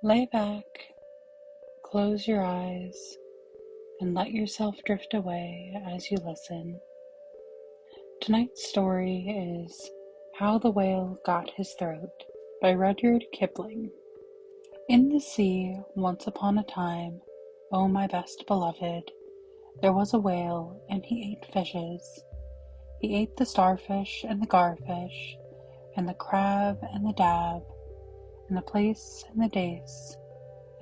Lay back, close your eyes, and let yourself drift away as you listen. Tonight's story is How the Whale Got His Throat by Rudyard Kipling. In the sea, once upon a time, oh my best beloved, there was a whale, and he ate fishes. He ate the starfish and the garfish, and the crab and the dab, and the plaice and the dace,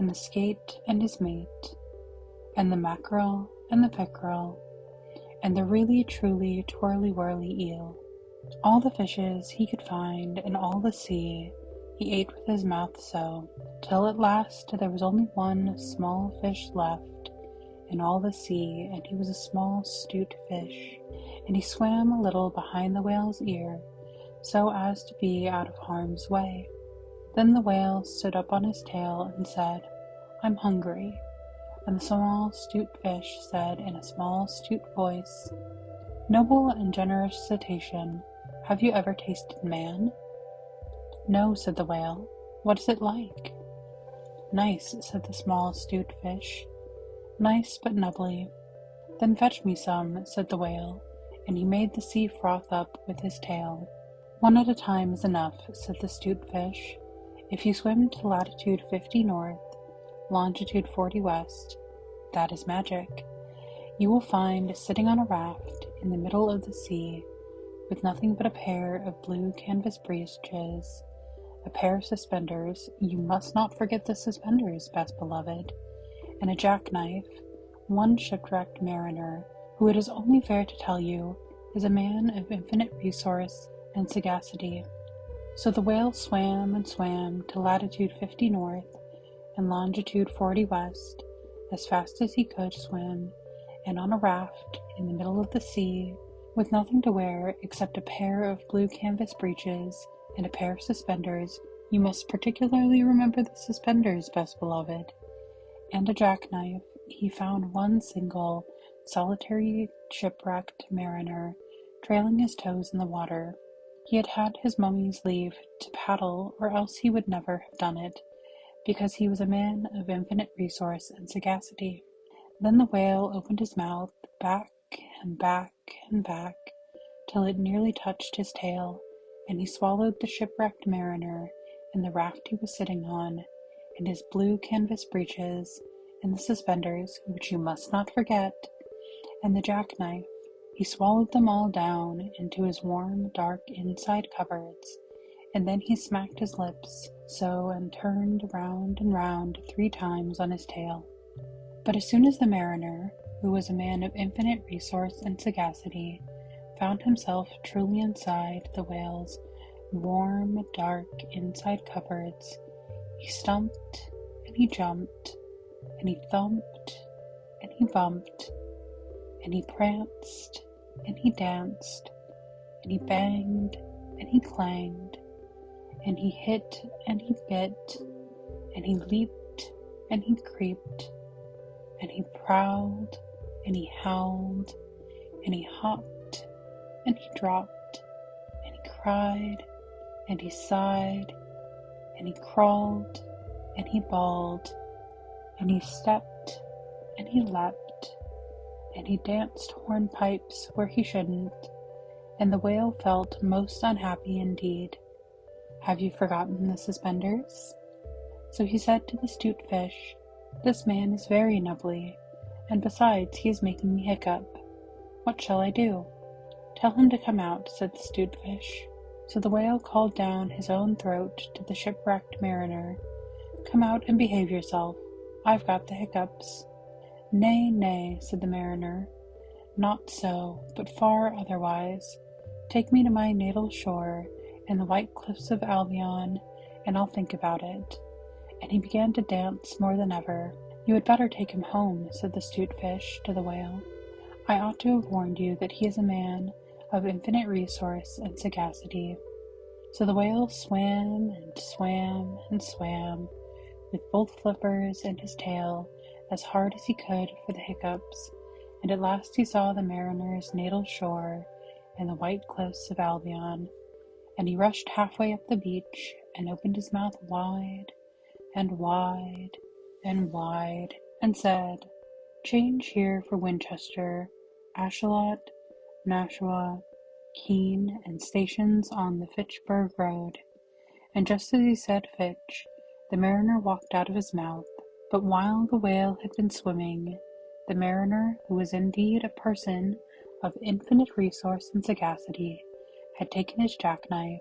and the skate and his mate, and the mackerel and the pickerel, and the really truly twirly-whirly eel. All the fishes he could find in all the sea he ate with his mouth so, till at last there was only one small fish left in all the sea, and he was a small 'stute fish, and he swam a little behind the whale's ear, so as to be out of harm's way. Then the whale stood up on his tail and said, "I'm hungry." And the small 'stute fish said in a small 'stute voice, "Noble and generous cetacean, have you ever tasted man?" "No," said the whale. "What is it like?" "Nice," said the small 'stute fish. "Nice but nubbly." "Then fetch me some," said the whale, and he made the sea froth up with his tail. "One at a time is enough," said the 'stute fish. "If you swim to latitude 50 north, longitude 40 west, that is magic, you will find sitting on a raft in the middle of the sea, with nothing but a pair of blue canvas breeches, a pair of suspenders, you must not forget the suspenders, best beloved, and a jackknife, one shipwrecked mariner, who it is only fair to tell you is a man of infinite resource and sagacity." So the whale swam and swam to latitude 50 north and longitude 40 west, as fast as he could swim, and on a raft in the middle of the sea, with nothing to wear except a pair of blue canvas breeches and a pair of suspenders, you must particularly remember the suspenders, best beloved, and a jackknife, he found one single, solitary shipwrecked mariner, trailing his toes in the water. He had had his mummy's leave to paddle, or else he would never have done it, because he was a man of infinite resource and sagacity. Then the whale opened his mouth, back and back and back, till it nearly touched his tail, and he swallowed the shipwrecked mariner, and the raft he was sitting on, and his blue canvas breeches, and the suspenders, which you must not forget, and the jackknife. He swallowed them all down into his warm, dark inside cupboards, and then he smacked his lips so and turned round and round 3 times on his tail. But as soon as the mariner, who was a man of infinite resource and sagacity, found himself truly inside the whale's warm, dark inside cupboards, he stumped and he jumped and he thumped and he bumped and he pranced and he danced and he banged and he clanged and he hit and he bit and he leaped and he creeped and he prowled and he howled and he hopped and he dropped and he cried and he sighed and he crawled and he bawled and he stepped and he leapt and he danced hornpipes where he shouldn't, and the whale felt most unhappy indeed. "Have you forgotten the suspenders?" So he said to the 'stute fish, "This man is very nubbly, and besides he is making me hiccup. What shall I do?" "Tell him to come out," said the 'stute fish. So the whale called down his own throat to the shipwrecked mariner, "Come out and behave yourself. I've got the hiccups." "Nay, nay," said the mariner, "not so, but far otherwise. Take me to my natal shore and the white cliffs of Albion, and I'll think about it." And he began to dance more than ever. "You had better take him home," said the 'stute fish to the whale. "I ought to have warned you that he is a man of infinite resource and sagacity." So the whale swam and swam and swam, with both flippers and his tail, as hard as he could for the hiccups, and at last he saw the mariner's natal shore and the white cliffs of Albion, and he rushed halfway up the beach and opened his mouth wide, and wide and wide, and said, "Change here for Winchester, Ashalot, Nashua, Keene, and stations on the Fitchburg road." And just as he said Fitch, the mariner walked out of his mouth. But while the whale had been swimming, the mariner, who was indeed a person of infinite resource and sagacity, had taken his jackknife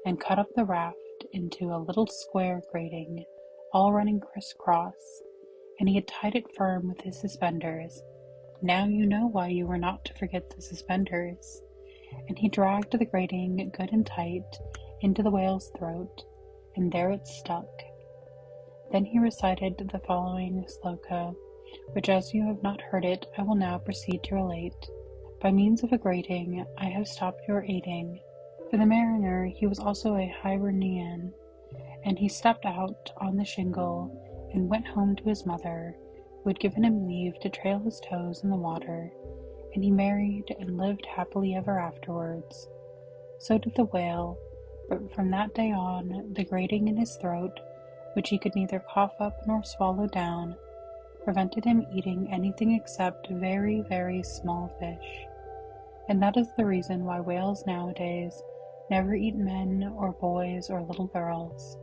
and cut up the raft into a little square grating, all running crisscross, and he had tied it firm with his suspenders. Now you know why you were not to forget the suspenders. And he dragged the grating good and tight into the whale's throat, and there it stuck. Then he recited the following sloka, which, as you have not heard it, I will now proceed to relate. By means of a grating, I have stopped your aiding. For the mariner, he was also a Hibernian, and he stepped out on the shingle and went home to his mother, who had given him leave to trail his toes in the water, and he married and lived happily ever afterwards. So did the whale, but from that day on, the grating in his throat, which he could neither cough up nor swallow down, prevented him eating anything except very, very small fish. And that is the reason why whales nowadays never eat men or boys or little girls.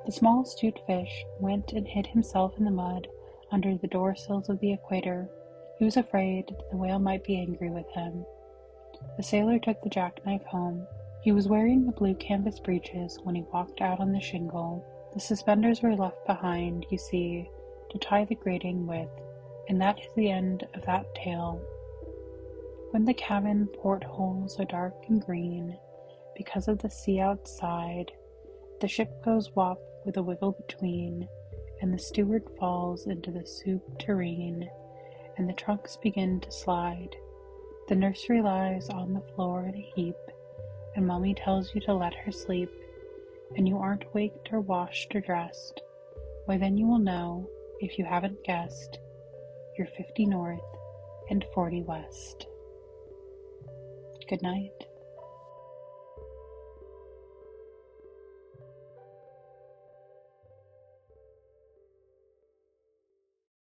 The small astute fish went and hid himself in the mud under the door-sills of the equator. He was afraid the whale might be angry with him. The sailor took the jackknife home. He was wearing the blue canvas breeches when he walked out on the shingle. The suspenders were left behind, you see, to tie the grating with, and that is the end of that tale. When the cabin portholes are dark and green, because of the sea outside, the ship goes wop with a wiggle between, and the steward falls into the soup tureen, and the trunks begin to slide. The nursery lies on the floor in a heap, and Mommy tells you to let her sleep, and you aren't waked or washed or dressed. Why, then you will know, if you haven't guessed, you're 50 north and 40 west. Good night.